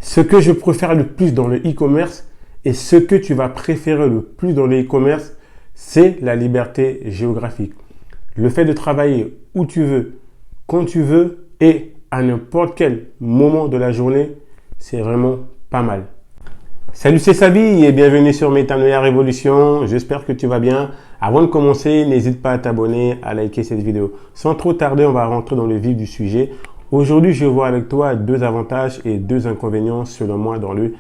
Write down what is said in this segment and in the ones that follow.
Ce que je préfère le plus dans le e-commerce et ce que tu vas préférer le plus dans le e-commerce, c'est la liberté géographique. Le fait de travailler où tu veux, quand tu veux et à n'importe quel moment de la journée, c'est vraiment pas mal. Salut, c'est Sabi et bienvenue sur Métanoïa Révolution. J'espère que tu vas bien. Avant de commencer, n'hésite pas à t'abonner, à liker cette vidéo. Sans trop tarder, on va rentrer dans le vif du sujet. Aujourd'hui, je vais voir avec toi deux avantages et deux inconvénients selon moi dans le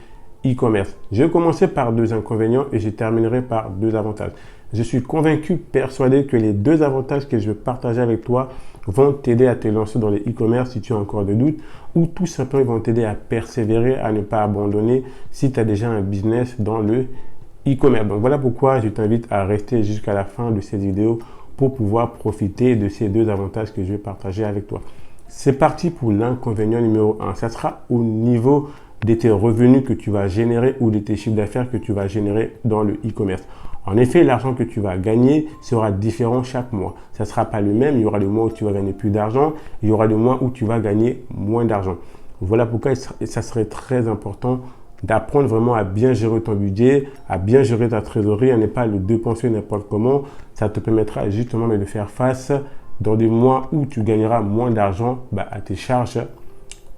e-commerce. Je vais commencer par deux inconvénients et je terminerai par deux avantages. Je suis convaincu, persuadé que les deux avantages que je vais partager avec toi vont t'aider à te lancer dans le e-commerce si tu as encore des doutes ou tout simplement ils vont t'aider à persévérer, à ne pas abandonner si tu as déjà un business dans le e-commerce. Donc voilà pourquoi je t'invite à rester jusqu'à la fin de cette vidéo pour pouvoir profiter de ces deux avantages que je vais partager avec toi. C'est parti pour l'inconvénient numéro 1. Ça sera au niveau de tes revenus que tu vas générer ou de tes chiffres d'affaires que tu vas générer dans le e-commerce. En effet, l'argent que tu vas gagner sera différent chaque mois. Ça ne sera pas le même. Il y aura des mois où tu vas gagner plus d'argent. Il y aura des mois où tu vas gagner moins d'argent. Voilà pourquoi ça serait très important d'apprendre vraiment à bien gérer ton budget, à bien gérer ta trésorerie, à ne pas le dépenser n'importe comment. Ça te permettra justement de faire face dans des mois où tu gagneras moins d'argent à tes charges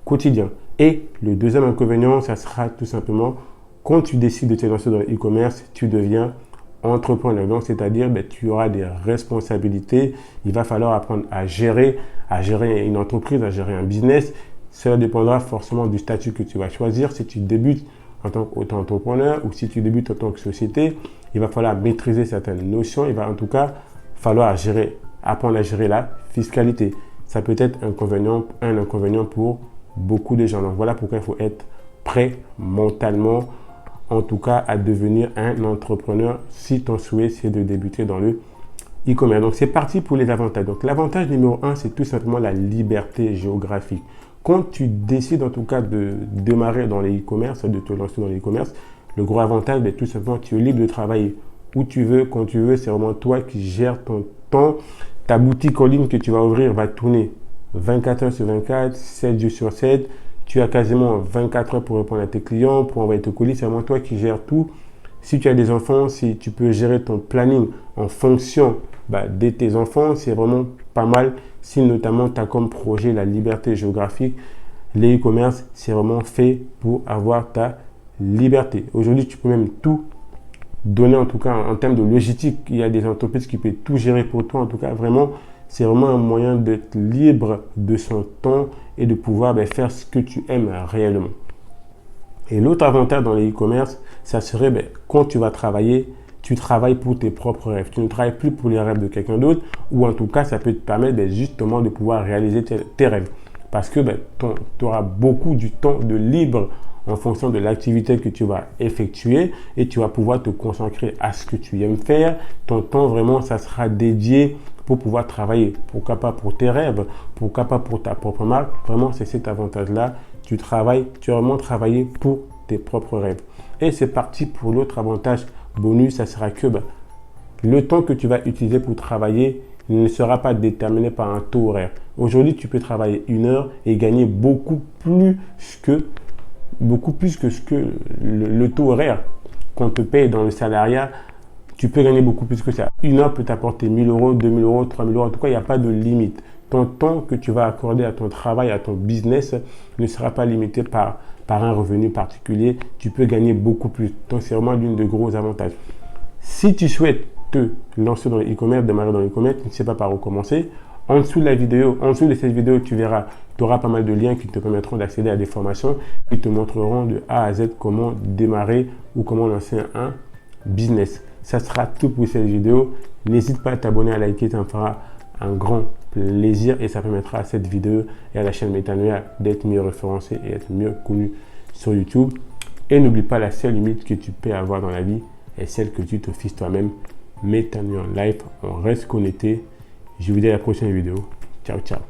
quotidiennes. Et le deuxième inconvénient, ça sera tout simplement quand tu décides de te lancer dans le e-commerce, tu deviens entrepreneur. Donc, c'est-à-dire, tu auras des responsabilités. Il va falloir apprendre à gérer une entreprise, à gérer un business. Cela dépendra forcément du statut que tu vas choisir. Si tu débutes en tant qu'auto-entrepreneur ou si tu débutes en tant que société, il va falloir maîtriser certaines notions. Il va en tout cas falloir apprendre à gérer la fiscalité. Ça peut être un inconvénient pour beaucoup de gens. Donc, voilà pourquoi il faut être prêt mentalement, en tout cas, à devenir un entrepreneur si ton souhait, c'est de débuter dans le e-commerce. Donc, c'est parti pour les avantages. Donc, l'avantage numéro 1, c'est tout simplement la liberté géographique. Quand tu décides, en tout cas, de démarrer dans les e-commerce, de te lancer dans les e-commerce, le gros avantage, tout simplement, tu es libre de travailler où tu veux, quand tu veux. C'est vraiment toi qui gères ton temps. Ta boutique en ligne que tu vas ouvrir va tourner 24 heures sur 24, 7 jours sur 7. Tu as quasiment 24 heures pour répondre à tes clients, pour envoyer tes colis. C'est vraiment toi qui gères tout. Si tu as des enfants, si tu peux gérer ton planning en fonction de tes enfants, c'est vraiment pas mal. Si notamment tu as comme projet la liberté géographique, les e-commerce, c'est vraiment fait pour avoir ta liberté. Aujourd'hui, tu peux même tout donner, en tout cas en termes de logistique. Il y a des entreprises qui peuvent tout gérer pour toi. En tout cas, vraiment, c'est vraiment un moyen d'être libre de son temps et de pouvoir faire ce que tu aimes réellement. Et l'autre avantage dans les e-commerce, ça serait quand tu vas travailler, tu travailles pour tes propres rêves. Tu ne travailles plus pour les rêves de quelqu'un d'autre ou en tout cas, ça peut te permettre justement de pouvoir réaliser tes rêves. Parce que tu auras beaucoup du temps de libre en fonction de l'activité que tu vas effectuer et tu vas pouvoir te concentrer à ce que tu aimes faire. Ton temps vraiment, ça sera dédié pour pouvoir travailler. Pourquoi pas pour tes rêves, pourquoi pas pour ta propre marque. Vraiment, c'est cet avantage-là. Tu as vraiment travaillé pour tes propres rêves. Et c'est parti pour l'autre avantage bonus, ça sera que le temps que tu vas utiliser pour travailler ne sera pas déterminé par un taux horaire. Aujourd'hui, tu peux travailler 1 heure et gagner beaucoup plus que ce que le taux horaire qu'on te paye dans le salariat. Tu peux gagner beaucoup plus que ça. 1 heure peut t'apporter 1 000 euros, 2 000 euros, 3 000 euros. En tout cas, il n'y a pas de limite. Ton temps que tu vas accorder à ton travail, à ton business, ne sera pas limité par un revenu particulier. Tu peux gagner beaucoup plus. Donc, c'est vraiment l'un des gros avantages. Si tu souhaites te lancer dans le e-commerce, démarrer dans le e-commerce, tu ne sais pas par où commencer, en dessous de cette vidéo, tu verras, tu auras pas mal de liens qui te permettront d'accéder à des formations qui te montreront de A à Z comment démarrer ou comment lancer un business. Ça sera tout pour cette vidéo. N'hésite pas à t'abonner, à liker, ça me fera un grand plaisir et ça permettra à cette vidéo et à la chaîne Métanoïa d'être mieux référencée et être mieux connue sur YouTube. Et n'oublie pas, la seule limite que tu peux avoir dans la vie est celle que tu te fixes toi-même. Métanoïa Live, on reste connecté. Je vous dis à la prochaine vidéo. Ciao, ciao.